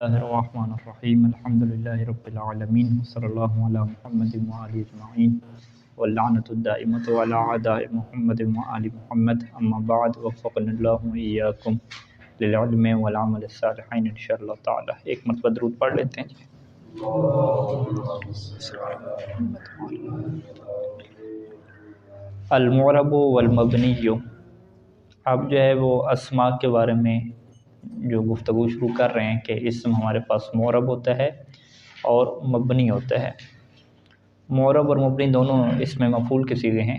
الرحمن الحمدللہ رب العالمین صلی اللہ علی محمد وآلہ اجمعین واللعنۃ الدائمۃ علی اعداء محمد وآل محمد اما بعد وفقنا اللہ وإیاکم للعلم والعمل الصالحین انشاءاللہ تعالی۔ ایک مرتبہ درود پڑھ لیتے ہیں۔ المعرب والمبنی، اب جو ہے وہ اسماء کے بارے میں جو گفتگو شروع کر رہے ہیں کہ اسم ہمارے پاس معرب ہوتا ہے اور مبنی ہوتا ہے۔ معرب اور مبنی دونوں اسم مفعول کے صیغے ہیں۔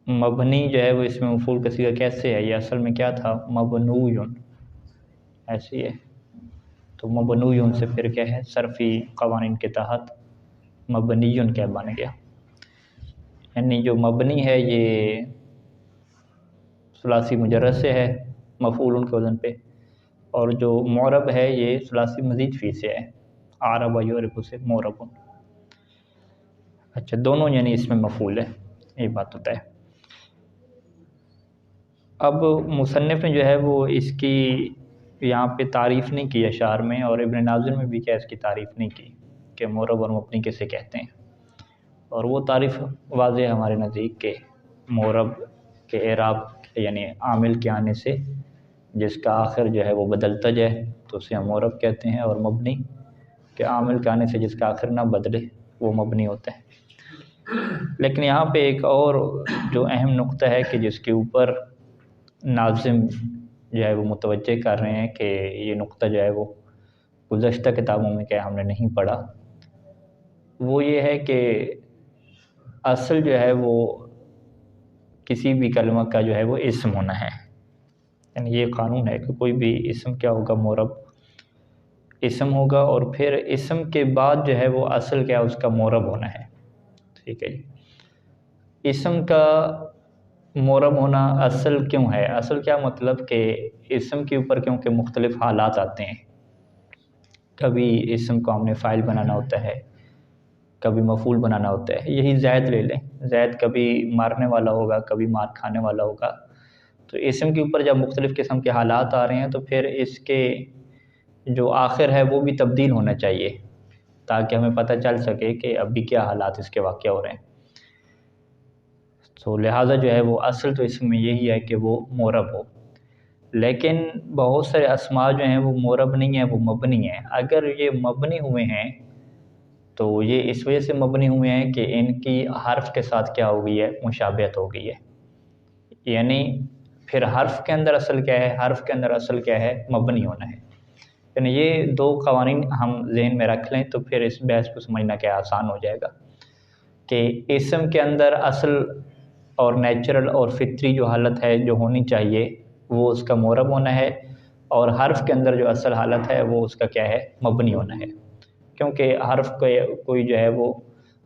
مبنی جو ہے وہ اسم مفعول کا صیغہ کیسے ہے؟ یہ اصل میں کیا تھا؟ مبنویون، ایسی ہے۔ تو مبنویون سے پھر کیا ہے؟ صرفی قوانین کے تحت مبنیون کیا بن گیا؟ یعنی جو مبنی ہے یہ ثلاثی مجرد سے ہے مفعول کے وزن پہ، اور جو معرب ہے یہ ثلاثی مزید فی سے ہے، عرب یعرب سے معرب۔ اچھا، دونوں یعنی اس میں مفعول ہے، یہ بات ہوتا ہے۔ اب مصنف نے جو ہے وہ اس کی یہاں پہ تعریف نہیں کی اشعار میں، اور ابن ناظم میں بھی کیا اس کی تعریف نہیں کی کہ معرب اور مبنی کسے کہتے ہیں، اور وہ تعریف واضح ہے ہمارے نزدیک کہ معرب کے اعراب یعنی عامل کے آنے سے جس کا آخر جو ہے وہ بدلتا جائے تو اسے ہم معرب کہتے ہیں، اور مبنی کے عامل کے آنے سے جس کا آخر نہ بدلے وہ مبنی ہوتا ہے۔ لیکن یہاں پہ ایک اور جو اہم نقطہ ہے کہ جس کے اوپر ناظم جو ہے وہ متوجہ کر رہے ہیں کہ یہ نقطہ جو ہے وہ گزشتہ کتابوں میں کیا ہم نے نہیں پڑھا، وہ یہ ہے کہ اصل جو ہے وہ کسی بھی کلمہ کا جو ہے وہ اسم ہونا ہے۔ یعنی یہ قانون ہے کہ کوئی بھی اسم کیا ہوگا؟ معرب اسم ہوگا، اور پھر اسم کے بعد جو ہے وہ اصل کیا اس کا معرب ہونا ہے۔ ٹھیک ہے جی، اسم کا معرب ہونا اصل کیوں ہے؟ اصل کیا مطلب کہ اسم کے اوپر کیونکہ مختلف حالات آتے ہیں، کبھی اسم کو ہم نے فاعل بنانا ہوتا ہے، کبھی مفعول بنانا ہوتا ہے۔ یہی زید لے لیں، زید کبھی مارنے والا ہوگا، کبھی مار کھانے والا ہوگا۔ تو اسم کے اوپر جب مختلف قسم کے حالات آ رہے ہیں تو پھر اس کے جو آخر ہے وہ بھی تبدیل ہونا چاہیے تاکہ ہمیں پتہ چل سکے کہ اب بھی کیا حالات اس کے واقع ہو رہے ہیں۔ تو لہٰذا جو ہے وہ اصل تو اسم میں یہی ہے کہ وہ معرب ہو، لیکن بہت سارے اسماء جو ہیں وہ معرب نہیں ہیں، وہ مبنی ہیں۔ اگر یہ مبنی ہوئے ہیں تو یہ اس وجہ سے مبنی ہوئے ہیں کہ ان کی حرف کے ساتھ کیا ہو گئی ہے؟ مشابہت ہو گئی ہے۔ یعنی پھر حرف کے اندر اصل کیا ہے؟ حرف کے اندر اصل کیا ہے؟ مبنی ہونا ہے۔ یعنی یہ دو قوانین ہم ذہن میں رکھ لیں تو پھر اس بحث کو سمجھنا کیا آسان ہو جائے گا کہ اسم کے اندر اصل اور نیچرل اور فطری جو حالت ہے جو ہونی چاہیے وہ اس کا معرب ہونا ہے، اور حرف کے اندر جو اصل حالت ہے وہ اس کا کیا ہے؟ مبنی ہونا ہے، کیونکہ حرف کوئی جو ہے وہ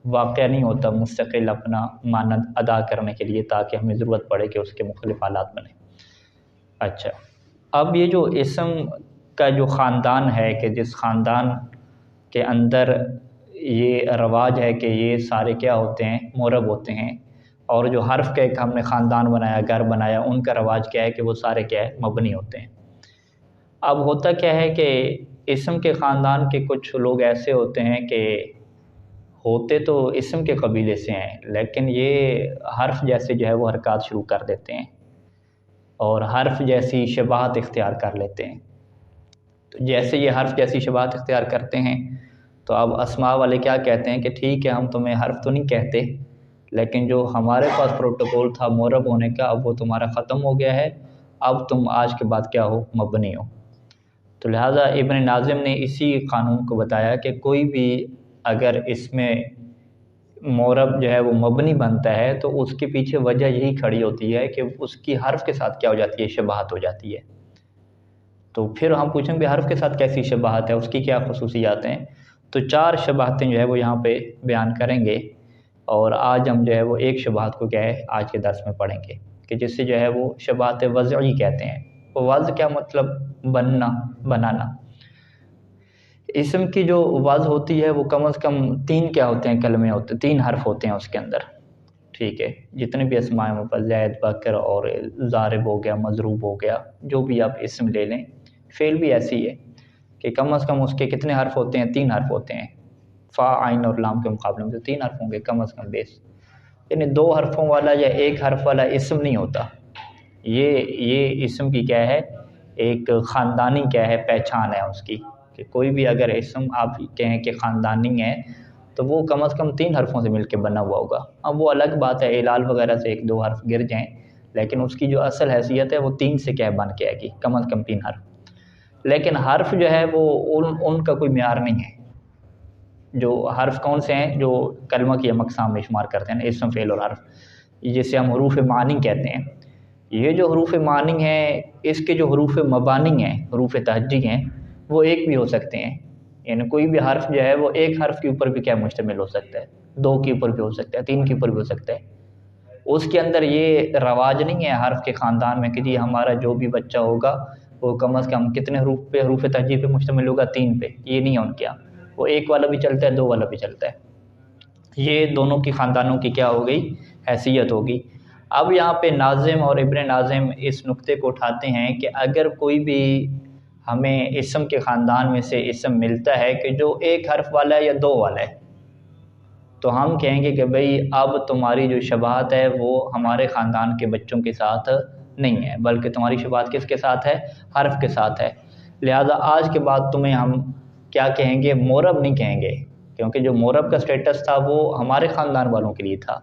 واقعہ نہیں ہوتا مستقل اپنا مانند ادا کرنے کے لیے تاکہ ہمیں ضرورت پڑے کہ اس کے مختلف حالات بنیں۔ اچھا، اب یہ جو اسم کا جو خاندان ہے کہ جس خاندان کے اندر یہ رواج ہے کہ یہ سارے کیا ہوتے ہیں؟ معرب ہوتے ہیں، اور جو حرف کا ایک ہم نے خاندان بنایا، گھر بنایا، ان کا رواج کیا ہے کہ وہ سارے کیا ہے؟ مبنی ہوتے ہیں۔ اب ہوتا کیا ہے کہ اسم کے خاندان کے کچھ لوگ ایسے ہوتے ہیں کہ ہوتے تو اسم کے قبیلے سے ہیں لیکن یہ حرف جیسے جو ہے وہ حرکات شروع کر دیتے ہیں اور حرف جیسی شباہت اختیار کر لیتے ہیں۔ تو جیسے یہ حرف جیسی شباہت اختیار کرتے ہیں تو اب اسماء والے کیا کہتے ہیں کہ ٹھیک ہے ہم تمہیں حرف تو نہیں کہتے، لیکن جو ہمارے پاس پروٹوکول تھا معرب ہونے کا اب وہ تمہارا ختم ہو گیا ہے، اب تم آج کے بعد کیا ہو؟ مبنی ہو۔ تو لہٰذا ابن ناظم نے اسی قانون کو بتایا کہ کوئی بھی اگر اس میں معرب جو ہے وہ مبنی بنتا ہے تو اس کے پیچھے وجہ یہی کھڑی ہوتی ہے کہ اس کی حرف کے ساتھ کیا ہو جاتی ہے؟ شباہت ہو جاتی ہے۔ تو پھر ہم پوچھیں کہ حرف کے ساتھ کیسی شباہت ہے، اس کی کیا خصوصیات ہیں؟ تو 4 شباہتیں جو ہے وہ یہاں پہ بیان کریں گے، اور آج ہم جو ہے وہ ایک شباہت کو کیا ہے آج کے درس میں پڑھیں گے کہ جس سے جو ہے وہ شباہت وضعی کہتے ہیں۔ وضع کیا مطلب؟ بننا، بنانا۔ اسم کی جو وضع ہوتی ہے وہ کم از کم 3 کیا ہوتے ہیں؟ کلمے ہوتے ہیں، 3 حرف ہوتے ہیں اس کے اندر۔ ٹھیک ہے، جتنے بھی اسماء ہیں، زید، بکر اور ضارب ہو گیا، مضروب ہو گیا، جو بھی آپ اسم لے لیں، فعل بھی ایسی ہے کہ کم از کم اس کے کتنے حرف ہوتے ہیں؟ 3 حرف ہوتے ہیں، فا عین اور لام کے مقابلے میں تو 3 حرف ہوں گے کم از کم بیس، یعنی 2 حرفوں والا یا 1 حرف والا اسم نہیں ہوتا۔ یہ اسم کی کیا ہے، ایک خاندانی کیا ہے پہچان ہے اس کی، کہ کوئی بھی اگر اسم آپ کہیں کہ خاندانی ہے تو وہ کم از کم 3 حرفوں سے مل کے بنا ہوا ہوگا۔ اب وہ الگ بات ہے اعلال وغیرہ سے 1-2 حرف گر جائیں، لیکن اس کی جو اصل حیثیت ہے وہ 3 سے کیا بن کے آئے گی، کم از کم 3 حرف۔ لیکن حرف جو ہے وہ ان کا کوئی معیار نہیں ہے۔ جو حرف کون سے ہیں جو کلمہ کی ہم اقسام میں شمار کرتے ہیں، اسم، فعل اور حرف، جسے ہم حروف معانی کہتے ہیں۔ یہ جو حروف معانی ہیں، اس کے جو حروف مبانی ہیں، حروف تہجی ہیں، وہ ایک بھی ہو سکتے ہیں، یعنی کوئی بھی حرف جو ہے وہ 1 حرف کے اوپر بھی کیا مشتمل ہو سکتا ہے، 2 کے اوپر بھی ہو سکتا ہے، 3 کے اوپر بھی ہو سکتا ہے۔ اس کے اندر یہ رواج نہیں ہے حرف کے خاندان میں کہ جی ہمارا جو بھی بچہ ہوگا وہ کم از کم کتنے حروف پہ، حروف تہجی پہ مشتمل ہوگا، 3 پہ، یہ نہیں ہے ان کے یہاں۔ وہ 1 والا بھی چلتا ہے، 2 والا بھی چلتا ہے۔ یہ دونوں کی خاندانوں کی کیا ہو گئی، حیثیت ہوگی۔ اب یہاں پہ ناظم اور ابن ناظم اس نقطے کو اٹھاتے ہیں کہ اگر کوئی بھی ہمیں اسم کے خاندان میں سے اسم ملتا ہے کہ جو 1 حرف والا ہے یا 2 والا ہے، تو ہم کہیں گے کہ بھئی اب تمہاری جو شباہت ہے وہ ہمارے خاندان کے بچوں کے ساتھ نہیں ہے، بلکہ تمہاری شباہت کس کے ساتھ ہے، حرف کے ساتھ ہے۔ لہذا آج کے بعد تمہیں ہم کیا کہیں گے، مورب نہیں کہیں گے، کیونکہ جو مورب کا سٹیٹس تھا وہ ہمارے خاندان والوں کے لیے تھا،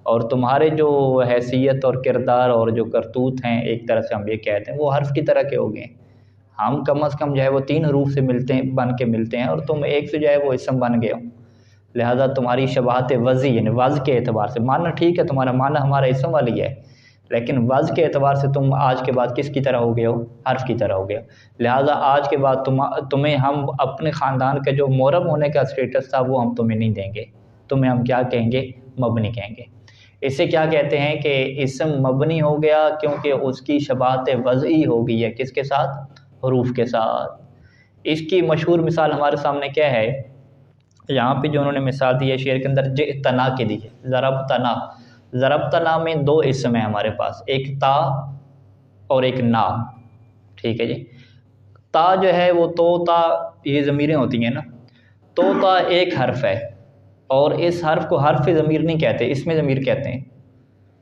اور تمہارے جو حیثیت اور کردار اور جو کرتوت ہیں ایک طرح سے ہم یہ کہتے ہیں وہ حرف کی طرح کے ہو گئے۔ ہم کم از کم جو ہے وہ 3 حروف سے ملتے ہیں، بن کے ملتے ہیں، اور تم 1 سے جو ہے وہ اسم بن گئے ہو۔ لہذا تمہاری شباہت وضعی یعنی وضع کے اعتبار سے، معنی ٹھیک ہے تمہارا معنی ہمارا اسم والی ہے، لیکن وضع کے اعتبار سے تم آج کے بعد کس کی طرح ہو گئے ہو، حرف کی طرح ہو گئے ہو۔ لہذا آج کے بعد تمہیں ہم اپنے خاندان کا جو مورب ہونے کا سٹیٹس تھا وہ ہم تمہیں نہیں دیں گے، تمہیں ہم کیا کہیں گے، مبنی کہیں گے۔ اسے کیا کہتے ہیں کہ اسم مبنی ہو گیا کیونکہ اس کی شباہت وضعی ہو گئی ہے، کس کے ساتھ، حروف کے ساتھ۔ اس کی مشہور مثال ہمارے سامنے کیا ہے، یہاں پہ جو انہوں نے مثال دی ہے شعر کے اندر، جئتنا کی دی ہے، ضربتنا۔ ضربتنا میں 2 اسم ہیں ہمارے پاس، ایک تا اور ایک نا، ٹھیک ہے جی۔ تا جو ہے وہ تو تا، یہ ضمیریں ہوتی ہیں نا، تو تا 1 حرف ہے، اور اس حرف کو حرف ضمیر نہیں کہتے، اسم ضمیر کہتے ہیں۔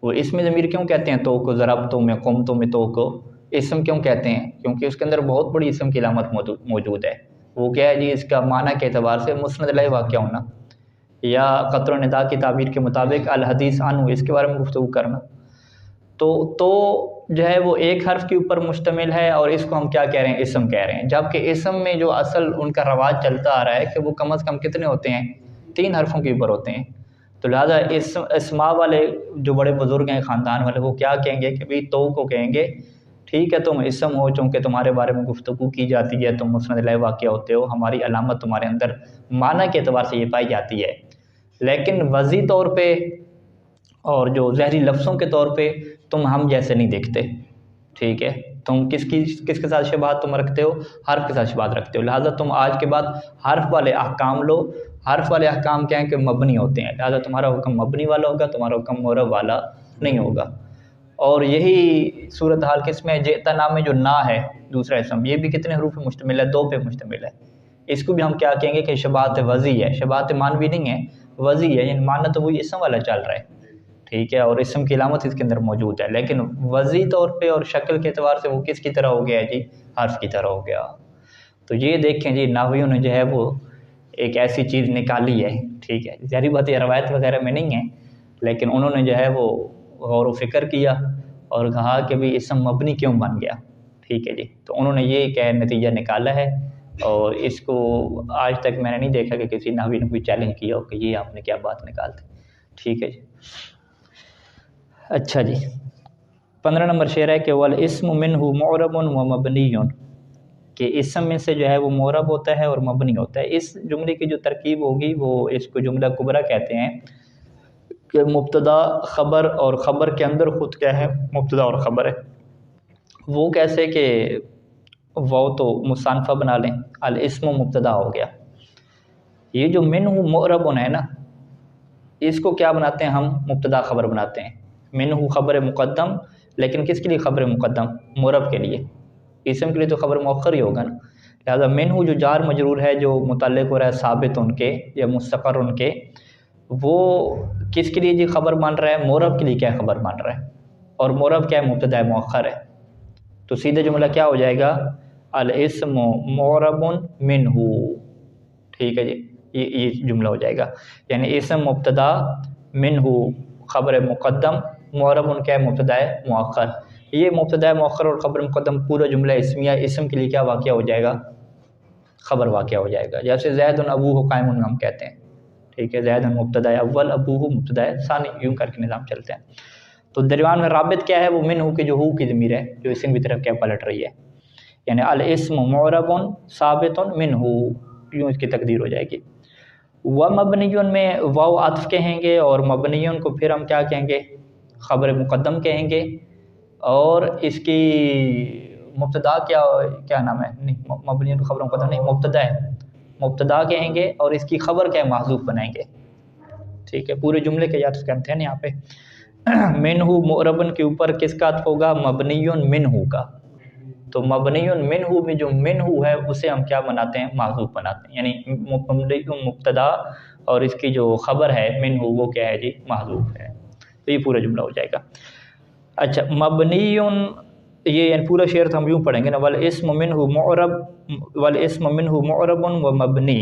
وہ اسم ضمیر کیوں کہتے ہیں تو کو، ضربتوں میں، قمتوں میں تو کو اسم کیوں کہتے ہیں؟ کیونکہ اس کے اندر بہت بڑی اسم کی علامت موجود ہے۔ وہ کیا ہے جی، اس کا معنی کے اعتبار سے مسند علیہ واقع ہونا، یا قطر و ندا کی تعبیر کے مطابق الحدیث عنہ، اس کے بارے میں گفتگو کرنا۔ تو جو ہے وہ 1 حرف کے اوپر مشتمل ہے، اور اس کو ہم کیا کہہ رہے ہیں، اسم کہہ رہے ہیں، جبکہ اسم میں جو اصل ان کا رواج چلتا آ رہا ہے کہ وہ کم از کم کتنے ہوتے ہیں، 3 حرفوں کے اوپر ہوتے ہیں۔ تو لہٰذا اسماء والے جو بڑے بزرگ ہیں خاندان والے، وہ کیا کہیں گے کہ بھئی تو کو کہیں گے ٹھیک ہے تم اسم ہو، چونکہ تمہارے بارے میں گفتگو کی جاتی ہے، تم مسند علیہ واقع ہوتے ہو، ہماری علامت تمہارے اندر معنی کے اعتبار سے یہ پائی جاتی ہے، لیکن وضعی طور پہ اور جو ظاہری لفظوں کے طور پہ تم ہم جیسے نہیں دیکھتے، ٹھیک ہے۔ تم کس کے ساتھ شباہت تم رکھتے ہو، حرف کے ساتھ شباہت رکھتے ہو، لہٰذا تم آج کے بعد حرف والے احکام لو۔ حرف والے احکام کیا ہیں کہ مبنی ہوتے ہیں، لہٰذا تمہارا حکم مبنی والا ہوگا، تمہارا حکم مورب والا نہیں ہوگا۔ اور یہی صورتحال کس میں، جئتنا میں جو نا ہے دوسرا اسم، یہ بھی کتنے حروف پہ مشتمل ہے، 2 پہ مشتمل ہے۔ اس کو بھی ہم کیا کہیں گے کہ شباہت وضعی ہے، شباہت معنوی نہیں ہے، وضعی ہے، یعنی معنی تو وہی اسم والا چل رہا ہے، ٹھیک ہے، اور اسم کی علامت اس کے اندر موجود ہے، لیکن وضعی طور پہ اور شکل کے اعتبار سے وہ کس کی طرح ہو گیا ہے جی، حرف کی طرح ہو گیا۔ تو یہ دیکھیں جی نحویوں نے جو ہے وہ ایک ایسی چیز نکالی ہے، ٹھیک ہے، ظاہری بات یہ روایت وغیرہ میں نہیں ہے، لیکن انہوں نے جو ہے وہ غور و فکر کیا اور کہا کہ بھی اسم مبنی کیوں بن گیا، ٹھیک ہے جی۔ تو انہوں نے یہ کہ نتیجہ نکالا ہے، اور اس کو آج تک میں نے نہیں دیکھا کہ کسی نحوی نے کوئی چیلنج کیا ہو کہ یہ آپ نے کیا بات نکالتے، ٹھیک ہے جی۔ اچھا جی، 15 نمبر شعر ہے کہ والاسم منہ معرب و مبنی، کہ اسم میں سے جو ہے وہ معرب ہوتا ہے اور مبنی ہوتا ہے۔ اس جملے کی جو ترکیب ہوگی وہ اس کو جملہ کبرا کہتے ہیں، کہ مبتدا خبر، اور خبر کے اندر خود کیا ہے، مبتدا اور خبر ہے۔ وہ کیسے کہ وہ تو مصنفہ بنا لیں، الاسم مبتدا ہو گیا، یہ جو منہ معرب ہے نا، اس کو کیا بناتے ہیں ہم، مبتدا خبر بناتے ہیں۔ منہ خبر مقدم، لیکن کس کے لیے خبر مقدم، معرب کے لیے، اسم کے لیے تو خبر مؤخر ہی ہوگا نا، لہٰذا منہو جو جار مجرور ہے جو متعلق ہو رہا ہے ثابت ان کے یا مستقر ان کے، وہ کس کے لیے جی خبر مان رہا ہے؟ مورب کے لیے کیا خبر مان رہا ہے؟ اور مورب کیا ہے؟ مبتدا مؤخر ہے. تو سیدھے جملہ کیا ہو جائے گا؟ الاسم معرب منہ. ٹھیک ہے جی، یہ جملہ ہو جائے گا. یعنی اسم مبتدا، منہ خبر مقدم، معرب ان کا ہے مبتدا مؤخر. یہ مبتدا مؤخر اور خبر مقدم پورا جملہ اسمیہ اسم کے لیے کیا واقعہ ہو جائے گا؟ خبر واقعہ ہو جائے گا. جیسے زید ابوہ قائم ہم کہتے ہیں. ٹھیک ہے، زید مبتدا اول، ابوہ مبتدا ثانی، یوں کر کے نظام چلتے ہیں. تو درمیان میں رابط کیا ہے؟ وہ منہ کے جو ہو کی ضمیر ہے جو اسم کی طرف کیا پلٹ رہی ہے. یعنی الاسم معرب ثابت منہ، یوں اس کی تقدیر ہو جائے گی. و مبنیون میں واو عطف کہیں گے، اور مبنیون کو پھر ہم کیا کہیں گے؟ خبر مقدم کہیں گے. اور اس کی مبتدا کیا نام ہے؟ نہیں، مبنیون کو خبر مقدم نہیں، مبتدا ہے، مبتدا کہیں گے. اور اس کی خبر کیا ہے؟ محذوف بنائیں گے. ٹھیک ہے، پورے جملے کے عطف کرتے ہیں یہاں پہ. منہ معربن کے اوپر کس کا عطف ہوگا؟ مبنیون منہ کا. تو مبنیون منہ میں جو منہ ہے اسے ہم کیا بناتے ہیں؟ محذوف بناتے ہیں. یعنی مبتدا اور اس کی جو خبر ہے منہ وہ کیا ہے جی؟ محذوف ہے. تو یہ پورا جملہ ہو جائے گا. اچھا، مبنیون، یہ یعنی پورا شعر تو ہم یوں پڑھیں گے نا، والاسم منہ معرب، والاسم منہ معرب و مبنی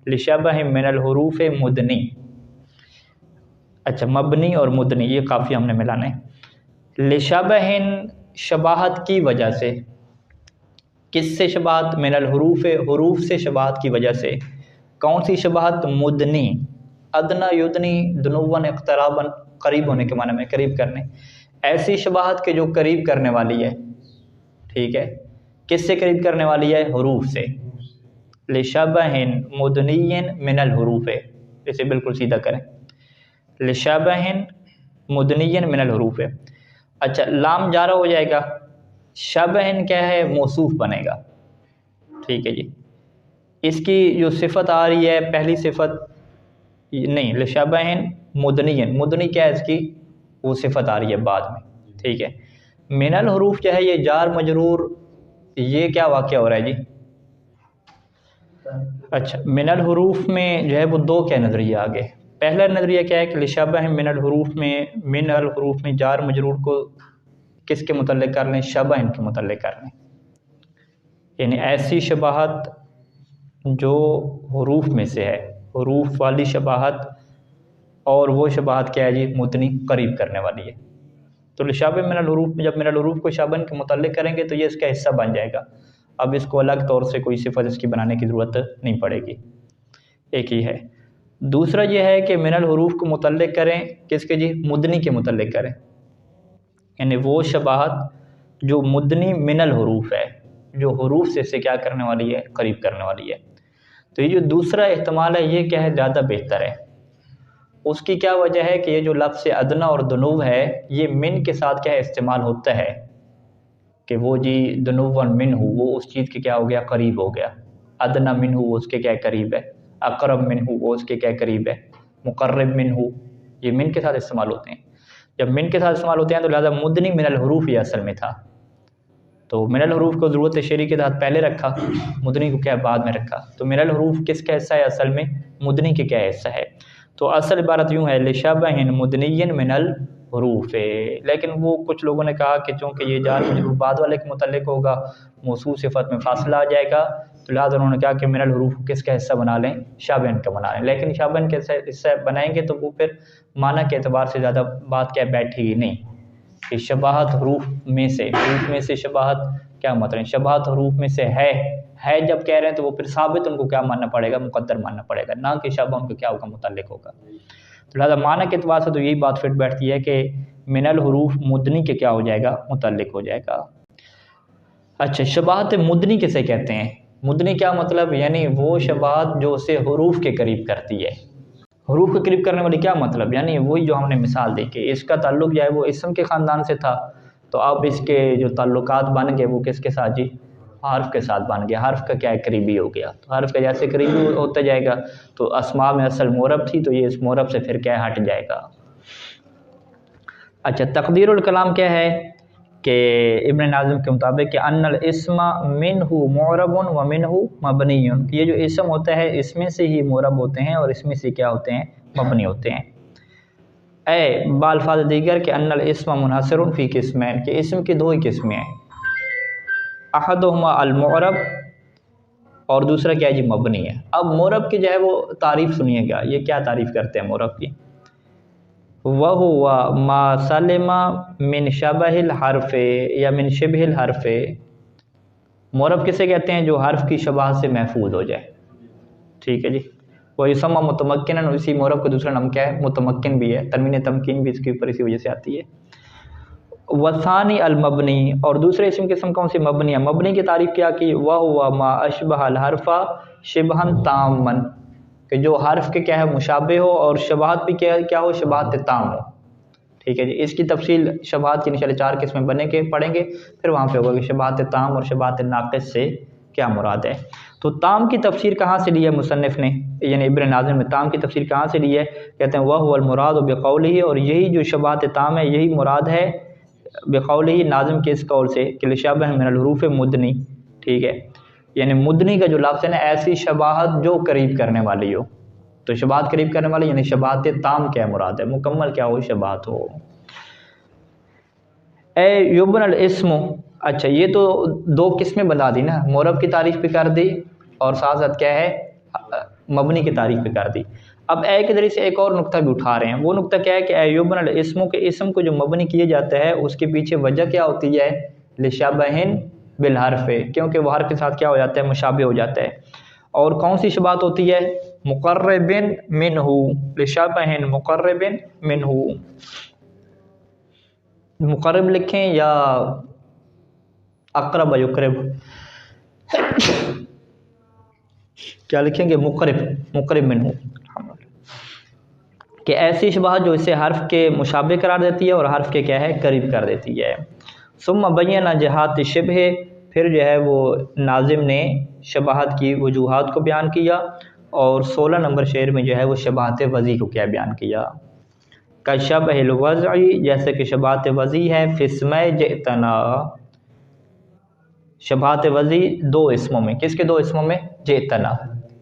لشبہ من الحروف مدنی. اچھا، مبنی اور مدنی یہ کافی ہم نے ملانا ہے. لشبہ، شباہت کی وجہ سے. کس سے شباہت؟ من الحروف، حروف سے شباہت کی وجہ سے. کون سی شباہت؟ مدنی، ادنا یدنی دنون اقتراباً، قریب ہونے کے معنی میں، قریب کرنے. ایسی شباہت کے جو قریب کرنے والی ہے. ٹھیک ہے، کس سے قریب کرنے والی ہے؟ حروف سے. لشبہ مدنی من الحروف، اسے بالکل سیدھا کریں. لشبہ مدنی من الحروف. اچھا، لام جارہ ہو جائے گا. شبہ کیا ہے؟ موصوف بنے گا. ٹھیک ہے جی، اس کی جو صفت آ رہی ہے پہلی صفت نہیں، لشبہ مدنی، مدنی کیا ہے اس کی؟ وہ صفت آ رہی ہے بعد میں. ٹھیک ہے، من الحروف کیا ہے؟ یہ جار مجرور، یہ کیا واقعہ ہو رہا ہے جی؟ اچھا، من الحروف میں جو ہے وہ دو کیا نظریہ آگے. پہلا نظریہ کیا ہے کہ لشبہ من الحروف میں، من الحروف میں جار مجرور کو کس کے متعلق کر لیں؟ شبہ ان کے متعلق کر لیں. یعنی ایسی شباہت جو حروف میں سے ہے، حروف والی شباہت، اور وہ شباہت کیا ہے جی؟ مدنی، قریب کرنے والی ہے. تو لشبہ من الحروف میں جب من الحروف کو شبہ کے متعلق کریں گے تو یہ اس کا حصہ بن جائے گا. اب اس کو الگ طور سے کوئی صفت اس کی بنانے کی ضرورت نہیں پڑے گی. ایک ہی ہے. دوسرا یہ ہے کہ من الحروف کو متعلق کریں کس کے جی؟ مدنی کے متعلق کریں. یعنی وہ شباہت جو مدنی من الحروف ہے، جو حروف سے اسے کیا کرنے والی ہے؟ قریب کرنے والی ہے. تو یہ جو دوسرا احتمال ہے یہ کیا ہے؟ زیادہ بہتر ہے. اس کی کیا وجہ ہے کہ یہ جو لفظ ادنا اور دنو ہے یہ من کے ساتھ کیا استعمال ہوتا ہے کہ وہ جی دنون من ہو، وہ اس چیز کے کیا ہو گیا؟ قریب ہو گیا. ادنا من ہو، وہ اس کے کیا قریب ہے. اقرب من ہو، وہ اس کے کیا قریب ہے. مقرب من ہو، یہ من کے ساتھ استعمال ہوتے ہیں. جب من کے ساتھ استعمال ہوتے ہیں تو لہذا مدنی من الحروف یہ اصل میں تھا. تو من الحروف کو ضرورت شعری کے تحت پہلے رکھا، مدنی کو کیا بعد میں رکھا. تو من الحروف کس کا حصہ ہے اصل میں؟ مدنی کے کیا حصہ ہے. تو اصل عبارت یوں ہے لشبہ مدنی من الحروف. لیکن وہ کچھ لوگوں نے کہا کہ چونکہ یہ جار مجرور بعد والے کے متعلق ہوگا، موصوف صفت میں فاصلہ آ جائے گا، تو لہٰذا انہوں نے کہا کہ من الحروف کس کا حصہ بنا لیں؟ شابہ کا بنا لیں. لیکن شابہ کے حصہ بنائیں گے تو وہ پھر معنی کے اعتبار سے زیادہ بات کیا بیٹھے گی نہیں. کہ شباہت حروف میں سے، حروف میں سے شباہت کیا مطلب؟ شباہت حروف میں سے ہے جب کہہ رہے ہیں تو وہ پھر ثابت ان کو کیا ماننا پڑے گا؟ مقدر ماننا پڑے گا، نہ کہ شبہ ان کو کیا ہوگا؟ متعلق ہوگا. تو لہٰذا معنی کے اعتبار سے تو یہی بات فٹ بیٹھتی ہے کہ من الحروف مدنی کے کیا ہو جائے گا؟ متعلق ہو جائے گا. اچھا، شباہت مدنی کسے کہتے ہیں؟ مدنی کیا مطلب؟ یعنی وہ شباہت جو اسے حروف کے قریب کرتی ہے. حروف کے قریب کرنے والی کیا مطلب؟ یعنی وہی جو ہم نے مثال دی کہ اس کا تعلق جو ہے وہ اسم کے خاندان سے تھا، تو اب اس کے جو تعلقات بن گئے وہ کس کے ساتھ جی؟ حرف کے ساتھ بن گیا. حرف کا کیا ہے؟ قریبی ہو گیا. تو حرف کا جیسے قریبی ہوتا جائے گا تو اسماء میں اصل مورب تھی تو یہ اس مورب سے پھر کیا ہٹ جائے گا. اچھا، تقدیر الکلام کیا ہے کہ ابن ناظم کے مطابق کہ ان الاسم منہ معرب و منہ مبنی، یہ جو اسم ہوتا ہے اس میں سے ہی معرب ہوتے ہیں اور اس میں سے کیا ہوتے ہیں، مبنی ہوتے ہیں۔ اے بالفاظ دیگر کہ ان الاسم منحصر فی قسمین، کہ اسم کی دو ہی قسمیں ہیں، احدہما المعرب اور دوسرا کیا ہے جی مبنی ہے۔ اب معرب کی جو ہے وہ تعریف سنیے گا، یہ کیا تعریف کرتے ہیں معرب کی، وَهُوَ مَا سَلِمَ مِنْ شَبَهِ الْحَرْفِ یا من شبہ الحرف۔ معرب کسے کہتے ہیں، جو حرف کی شباہت سے محفوظ ہو جائے، ٹھیک ہے جی۔ وَيُسَمَّى مُتَمَكِّنًا، اور اسی معرب کا دوسرا نام کیا ہے، متمکن بھی ہے، تنوین تمکین بھی اس کے اوپر اسی وجہ سے آتی ہے۔ وَثَانِي الْمَبْنِي، اور دوسرے اسم قسم کون سی، مبنی ہے۔ مبنی کی تعریف کیا کی، وَهُوَ مَا أَشْبَهَ الْحَرْفَ شِبْهًا تَامًّا، کہ جو حرف کے کیا ہے مشابہ ہو اور شباہت بھی کیا ہو، شباہت تام ہو، ٹھیک ہے جی۔ اس کی تفصیل شباہت کی انشاءاللہ 4 قسمیں پڑھیں گے، پھر وہاں پہ ہوگا کہ شباہت تام اور شباہت ناقص سے کیا مراد ہے۔ تو تام کی تفسیر کہاں سے لی ہے مصنف نے، یعنی ابن ناظم نے تام کی تفسیر کہاں سے لی ہے، کہتے ہیں وَهُوَ الْمُرَادُ بِقَوْلِهِ، اور یہی جو شباہت تام ہے یہی مراد ہے بقولہ، ناظم کے اس قول سے کہ لشبہ من الحروف مدنی، ٹھیک ہے، یعنی مدنی کا جو لفظ ہے نا، ایسی شباہت جو قریب کرنے والی ہو، تو شباہت قریب کرنے والی یعنی شباہت تام کیا مراد ہے، مکمل کیا ہو شباہت ہو۔ اے یبن الاسم، اچھا یہ تو 2 قسمیں بنا دی نا، معرب کی تعریف بھی کر دی اور ساتھ ساتھ کیا ہے مبنی کی تعریف بھی کر دی۔ اب اے کے ذریعے سے ایک اور نقطہ بھی اٹھا رہے ہیں، وہ نقطہ کیا ہے کہ اے یبن الاسم کے اسم کو جو مبنی کیا جاتا ہے اس کے پیچھے وجہ کیا ہوتی ہے، لشبہ بالحرف، کیونکہ وہ حرف کے ساتھ کیا ہو جاتا ہے، مشابہ ہو جاتا ہے۔ اور کون سی شباہت ہوتی ہے، مقرب منہ، لشبہ مقرب منہ، مقرب لکھیں یا اقرب یقرب، کیا لکھیں گے، مقرب منہ، کہ ایسی شباہت جو اسے حرف کے مشابہ قرار دیتی ہے اور حرف کے کیا ہے قریب کر دیتی ہے۔ ثم بین جہات شبہ، پھر جو ہے وہ ناظم نے شباہت کی وجوہات کو بیان کیا، اور 16 نمبر شعر میں جو ہے وہ شباہت وضعی کو کیا بیان کیا، کشبہ الوضعی، جیسے کہ شباہت وضعی ہے فی اسم جئتنا، شباہت وضعی 2 اسموں میں، کس کے 2 اسموں میں، جئتنا،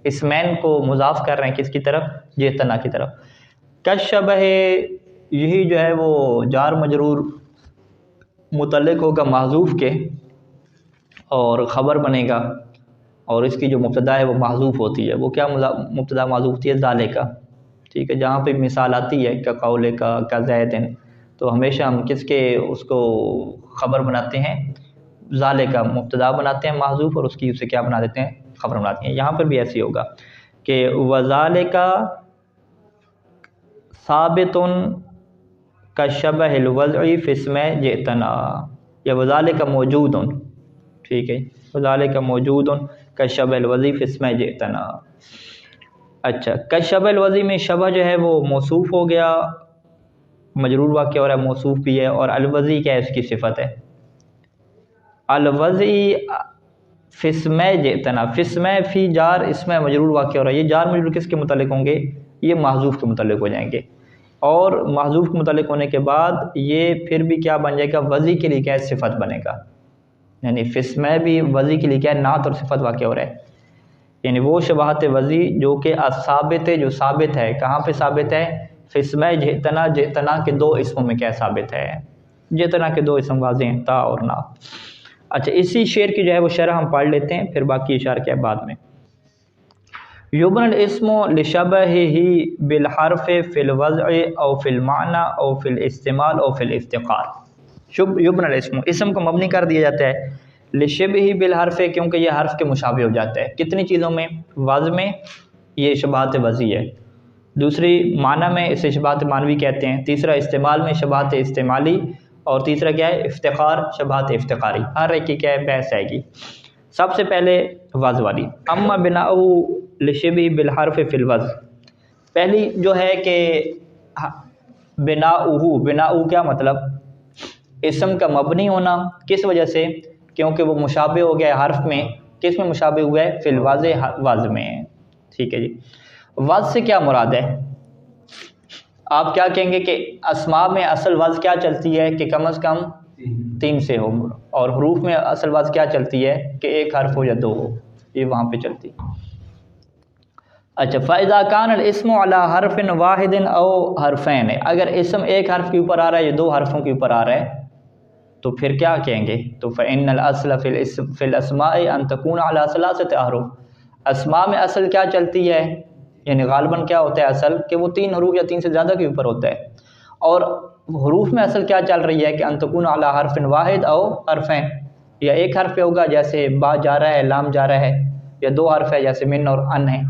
اسمین کو مضاف کر رہے ہیں کس کی طرف، جئتنا کی طرف۔ کشبہ، یہی جو ہے وہ جار مجرور متعلق ہوگا محذوف کے، اور خبر بنے گا، اور اس کی جو مبتدا ہے وہ محذوف ہوتی ہے، وہ کیا مبتدا محذوف ہوتی ہے، ذالکا، ٹھیک ہے۔ جہاں پہ مثال آتی ہے کا قول کا زیدن، تو ہمیشہ ہم کس کے اس کو خبر بناتے ہیں، ذالکا مبتدا بناتے ہیں محذوف، اور اس کی اسے کیا بنا دیتے ہیں، خبر بناتے ہیں۔ یہاں پر بھی ایسی ہوگا کہ وذالکا ثابت کشبہ الوضعی فی اسم جئتنا، یا وذالک موجود، ٹھیک ہے، وذالک موجود کشبہ الوضعی فی اسم جئتنا۔ اچھا، کشبہ الوضعی میں شبہ جو ہے وہ موصوف ہو گیا، مجرور واقع ہو رہا ہے، موصوف بھی ہے، اور الوضعی کیا ہے، اس کی صفت ہے۔ الوضعی فی اسم جئتنا، فی اسم، فی جار، اسم مجرور واقع ہو رہا ہے، یہ جار مجرور کس کے متعلق ہوں گے، یہ محذوف کے متعلق ہو جائیں گے، اور محذوف کے متعلق ہونے کے بعد یہ پھر بھی کیا بن جائے گا، وضعی کے لیے کیا ہے، صفت بنے گا، یعنی فی اسم بھی وضعی کے لیے کیا ہے، نعت اور صفت واقع ہو رہا ہے، یعنی وہ شباہت وضعی جو کہ ثابت ہے، جو ثابت ہے، کہاں پہ ثابت ہے، فی اسم جئتنا، جئتنا کے 2 اسموں میں کیا ثابت ہے، جئتنا کے 2 اسم واضح ہیں، تا اور نا۔ اچھا، اسی شعر کی جو ہے وہ شرح ہم پڑھ لیتے ہیں، پھر باقی اشارہ کیا ہے بعد میں۔ یبن الاسم لشبہہ بالحرف فی الوضع او فی المعنی او فی الاستعمال او فی الافتقار۔ یبن الاسم، اسم کو مبنی کر دیا جاتا ہے لشبہہ بالحرف، کیونکہ یہ حرف کے مشابہ ہو جاتا ہے، کتنی چیزوں میں، وضع میں، یہ شباہت وضعی ہے، دوسری معنی میں اسے شباہت معنوی کہتے ہیں، تیسرا استعمال میں شباہت استعمالی، اور تیسرا کیا ہے، افتقار، شباہت افتقاری، ہر ایک کی کیا ہے بحث آئے گی۔ سب سے پہلے وضع والی، اما بناؤ لشبہ بالحرف فی الوضع، پہلی جو ہے کہ بناؤ کیا مطلب، اسم کا مبنی ہونا، کس وجہ سے، کیونکہ وہ مشابہ ہو گیا ہے حرف میں، کس میں مشابہ ہوا ہے، فی الوضع، وضع میں، ٹھیک ہے جی۔ وضع سے کیا مراد ہے، آپ کیا کہیں گے کہ اسماء میں اصل وضع کیا چلتی ہے کہ کم از کم 3 سے ہو، اور حروف میں اصل بات کیا چلتی ہے کہ ایک حرف ہو یا 2 ہو، یہ وہاں پہ چلتی۔ اچھا، فَإِذَا كَانَ الْإِسْمُ عَلَى حَرْفٍ وَاحِدٍ أَوْ حَرْفَيْنِ، اگر اسم ایک حرف کے اوپر آ رہا ہے یا 2 حرفوں کے اوپر آ رہا ہے تو پھر کیا کہیں گے؟ تو فَإِنَّ الْأَصْلَ فِي الْأَسْمَاءِ أَن تَكُونَ عَلَى 3 أَحْرُفٍ، اسماء میں اصل کیا چلتی ہے، یعنی غالباً کیا ہوتا ہے اصل کہ وہ 3 حروف یا 3 سے زیادہ کے اوپر ہوتا ہے، اور حروف میں اصل کیا چل رہی ہے کہ ان تکون علی حرف واحد او حرفین، یا ایک حرف پہ ہوگا جیسے با جا رہا ہے، لام جا رہا ہے، یا 2 حرف ہے جیسے من اور ان ہے۔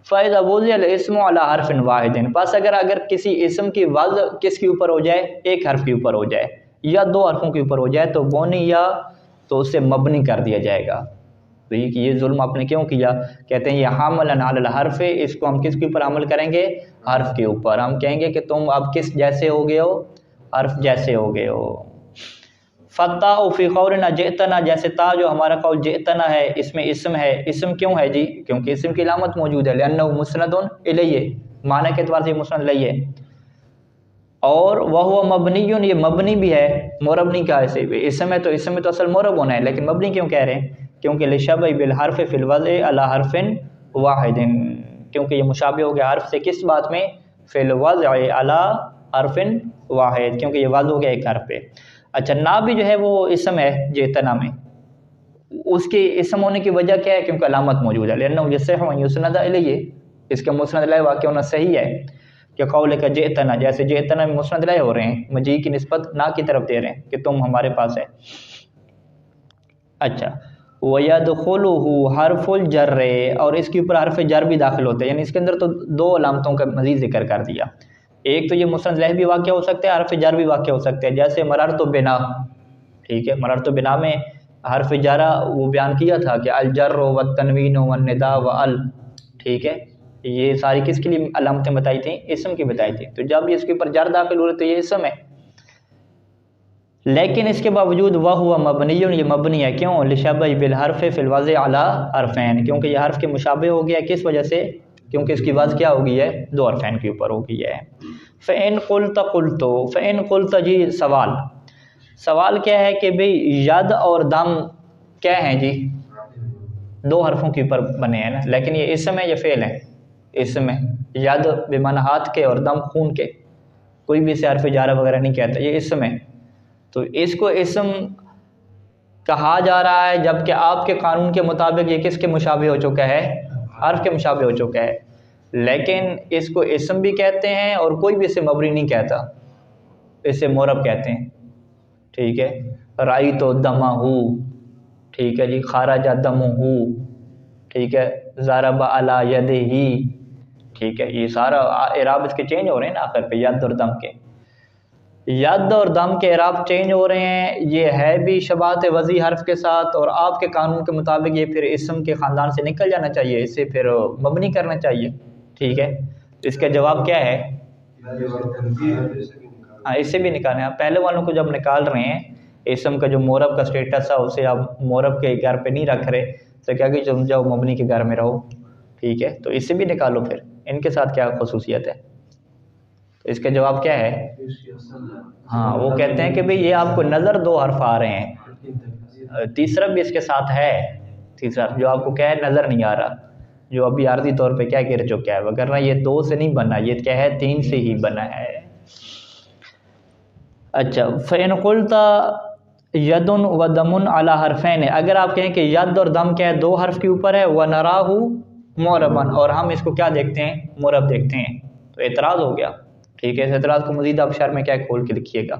فَإِذَا وُضِعَ الْإِسْمُ عَلَى حَرْفٍ وَاحِدٍ، بس اگر کسی اسم کی وضع کس کے اوپر ہو جائے، ایک حرف کے اوپر ہو جائے یا 2 حرفوں کے اوپر ہو جائے تو بونی یا تو اسے مبنی کر دیا جائے گا۔ تو یہ ظلم آپ نے کیوں کیا؟ کہتے ہیں یہ حاملاً علی الحرف، اس کو ہم کس کے اوپر عمل کریں گے؟ حرف کے اوپر۔ ہم کہیں گے کہ تم اب کس جیسے ہو گئے ہو؟ حرف جیسے ہو گئے ہو۔ فَالتَّاءُ فِي قَوْلِنَا جِئْتَنَا، جیسے تا جو ہمارا قول جئتنا ہے، اس میں اسم ہے۔ اسم کیوں ہے جی؟ کیونکہ اسم کی علامت موجود ہے، لِأَنَّهُ مُسْنَدٌ إِلَيْهِ، معنی کے اعتبار سے یہ مسند الیہ ہے، اور وَهُوَ مَبْنِيٌّ، یہ مبنی بھی ہے، مورب نہیں کہا اسے بھی، اسم ہے تو اسم میں تو اصل مورب ہونا ہے، لیکن مبنی کیوں کہہ رہے ہیں؟ کیونکہ لِشَبْهِ بِالْحَرْفِ فِي الْوَضْعِ عَلَى حَرْفٍ وَاحِدٍ، کیونکہ یہ مشابہ ہو گیا حرف سے کس بات میں؟ فِي الْوَضْعِ عَلَى حَرْفٍ واحد، کیونکہ یہ وضع ہو گیا ایک حرف پہ۔ اچھا، نا بھی جو ہے وہ اسم ہے جئتنا میں، اس کے اسم ہونے کی وجہ کیا ہے؟ کیونکہ علامت موجود ہے، لأنه يصح أن يسند إليه، اس کا مسند الیہ واقع ہونا صحیح ہے کہ قول کا جئتنا، جیسے جئتنا میں مسند الیہ ہو رہے ہیں، مجیء کی نسبت نا کی طرف دے رہے ہیں کہ تم ہمارے پاس ہے۔ اچھا، وَيَدْخُلُهُ حرف الجر، اور اس کے اوپر حرف جر بھی داخل ہوتا ہے، یعنی اس کے اندر تو 2 علامتوں کا مزید ذکر کر دیا، ایک تو یہ مسند الیہ بھی واقع ہو سکتا ہے، حرف جر بھی واقع ہو سکتا ہے، جیسے مررت بنا، ٹھیک ہے، مررت بنا میں حرف جارہ وہ بیان کیا تھا کہ الجر والتنوین والنداء وال، ٹھیک ہے، یہ ساری کس کے لیے علامتیں بتائی تھیں؟ اسم کی بتائی تھیں، تو جب اس کے اوپر جر داخل ہو رہے تو یہ اسم ہے، لیکن اس کے باوجود وَهُوَ مَبْنِيٌّ، یہ مبنی ہے، کیوں؟ لِشَبْهِ بِالْحَرْفِ فِي الْوَضْعِ عَلَى حَرْفَيْنِ، کیونکہ یہ حرف کے مشابہ ہو گیا، کس وجہ سے؟ کیونکہ اس کی وضع کیا ہو گئی ہے؟ 2 حرفین کے اوپر ہو گئی ہے۔ فَإِن قُلْتَ قُلْتُ، فَإِن قُلْتَ جی سوال کیا ہے کہ بھئی ید اور دم کیا ہیں جی؟ 2 حرفوں کے اوپر بنے ہیں نا، لیکن یہ اسم ہے یا فعل ہے؟ اسم ہے، ید بمعنی ہاتھ کے اور دم خون کے، کوئی بھی اسے حرف جارہ وغیرہ نہیں کہتا، یہ اسم ہے، تو اس کو اسم کہا جا رہا ہے، جبکہ آپ کے قانون کے مطابق یہ کس کے مشابہ ہو چکا ہے؟ حرف کے مشابہ ہو چکا ہے، لیکن اس کو اسم بھی کہتے ہیں اور کوئی بھی اسے مبنی نہیں کہتا، اسے مورب کہتے ہیں، ٹھیک ہے، رأیت دمہ، ٹھیک ہے جی، خرج دمہ، ٹھیک ہے، ضرب علی یدہ، ٹھیک ہے، یہ سارا اعراب اس کے چینج ہو رہے ہیں نا آخر پہ، ید اور دم کے، ید اور دم کے اعراب چینج ہو رہے ہیں، یہ ہے بھی شباہت وضعی حرف کے ساتھ، اور آپ کے قانون کے مطابق یہ پھر اسم کے خاندان سے نکل جانا چاہیے، اسے پھر مبنی کرنا چاہیے، ٹھیک ہے، تو اس کا جواب کیا ہے؟ ہاں، اسے بھی نکالنا ہے، پہلے والوں کو جب نکال رہے ہیں اسم کا جو مورب کا سٹیٹس ہے اسے آپ مورب کے گھر پہ نہیں رکھ رہے، تو کیا کہ تم جاؤ مبنی کے گھر میں رہو، ٹھیک ہے، تو اسے بھی نکالو، پھر ان کے ساتھ کیا خصوصیت ہے؟ تو اس کا جواب کیا ہے؟ ہاں، وہ کہتے ہیں کہ بھئی یہ آپ کو نظر 2 حرف آ رہے ہیں، تیسرا بھی اس کے ساتھ ہے، تیسرا جو آپ کو کیا ہے؟ نظر نہیں آ رہا، جو ابھی عارضی طور پہ کیا گر چکا ہے، وگرنہ یہ 2 سے نہیں بنا، یہ کیا ہے؟ 3 سے ہی بنا ہے۔ اچھا، فَإِن قُلْتَ ید و دم علی حرفین، اگر آپ کہیں کہ ید اور دم کیا ہے؟ 2 حرف کے اوپر ہے، وَنَرَاهُ مُعْرَبًا، اور ہم اس کو کیا دیکھتے ہیں؟ مورب دیکھتے ہیں، تو اعتراض ہو گیا، ٹھیک ہے، اس اعتراض کو مزید آپ شرح میں کیا کھول کے لکھیے گا۔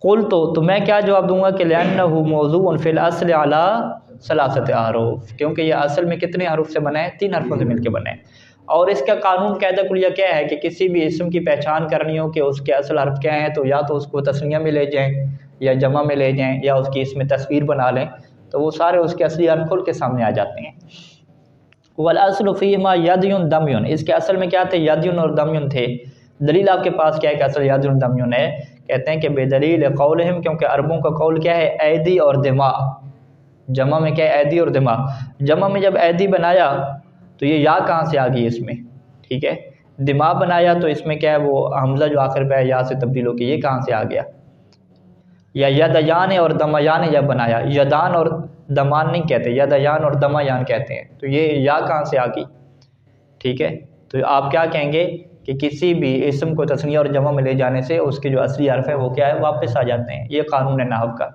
قُلْتُ، تو میں کیا جواب دوں گا کہ لِأَنَّهُ مَوْضُوعٌ فِي الْأَصْلِ عَلَى 3 أَحْرُفٍ، کیونکہ یہ اصل میں کتنے حروف سے بنا ہے؟ 3 حرفوں سے مل کے بنا ہے، اور اس کا قانون قاعدہ کلیہ کیا ہے کہ کسی بھی اسم کی پہچان کرنی ہو کہ اس کے اصل حرف کیا ہیں، تو یا تو اس کو تثنیہ میں لے جائیں یا جمع میں لے جائیں یا اس کی اس میں تصویر بنا لیں، تو وہ سارے اس کے اصلی حرف کھل کے سامنے آ جاتے ہیں۔ والأصل فیہما یدیٌ دمیٌ، اس کے اصل میں کیا تھے؟ یدیٌ اور دمیٌ تھے۔ دلیل آپ کے پاس کیا ہے کہ اصل یدیٌ دمیٌ ہے؟ کہتے ہیں کہ بے دلیل قولہم، کیونکہ عربوں کا قول کیا ہے؟ ایدی اور دماء، جمع میں کیا ہے؟ ایدی اور دماء، جمع میں جب ایدی بنایا تو یہ یا کہاں سے آ گئی اس میں، ٹھیک ہے، دماء بنایا تو اس میں کیا ہے؟ وہ حمزہ جو آخر پہ ہے یا سے تبدیل ہو کے یہ کہاں سے آ گیا؟ یا یدیان اور دمیان یا بنایا، یدان اور دمان نہیں کہتے، یدیان اور دمیان کہتے ہیں، تو یہ یا کہاں سے آ گئی؟ ٹھیک ہے، تو آپ کیا کہیں گے کہ کسی بھی اسم کو تثنیہ اور جمع میں لے جانے سے اس کے جو اصلی حرف ہے وہ کیا ہے؟ واپس آ جاتے ہیں، یہ قانون ہے نحو کا۔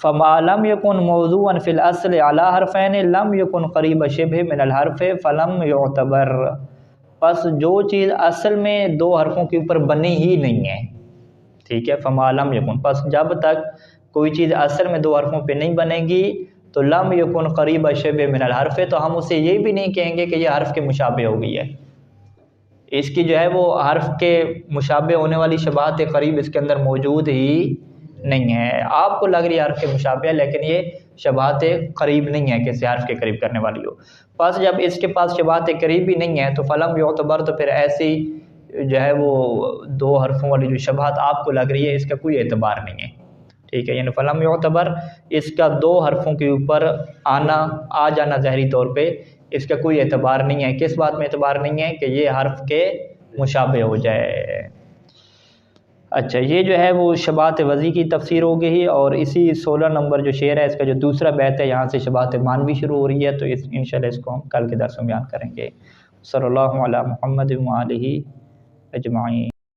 فما لم يكن موضوعا في الاصل على حرفین لم يكن قریب شبہ من الحرف فلم يعتبر، پس جو چیز اصل میں دو حرفوں کے اوپر بنی ہی نہیں ہے، ٹھیک ہے، فما لم يكن، پس جب تک کوئی چیز اصل میں دو حرفوں پہ نہیں بنے گی تو لم يكن قریب شبہ من الحرف، تو ہم اسے یہ بھی نہیں کہیں گے کہ یہ حرف کے مشابہ ہو گئی ہے، اس کی جو ہے وہ حرف کے مشابہ ہونے والی شباہت قریب اس کے اندر موجود ہی نہیں ہے، آپ کو لگ رہی ہے حرف کے مشابہ لیکن یہ شباہت قریب نہیں ہے کہ اسے حرف کے قریب کرنے والی ہو، پس جب اس کے پاس شباہت قریب بھی نہیں ہے تو فلم یعتبر، تو پھر ایسی جو ہے وہ دو حرفوں والی جو شباہت آپ کو لگ رہی ہے اس کا کوئی اعتبار نہیں ہے، ٹھیک ہے، یعنی فلم یعتبر اس کا دو حرفوں کے اوپر آ جانا ظاہری طور پہ اس کا کوئی اعتبار نہیں ہے، کس بات میں اعتبار نہیں ہے؟ کہ یہ حرف کے مشابہ ہو جائے۔ اچھا، یہ جو ہے وہ شباہت وضعی کی تفسیر ہو گئی، اور اسی 16 نمبر جو شعر ہے اس کا جو دوسرا بیت ہے یہاں سے شباہت معنوی شروع ہو رہی ہے، تو انشاءاللہ اس کو ہم کل کے درس میں بیان کریں گے۔ صلی اللہ علی محمد و آلہ اجمعین۔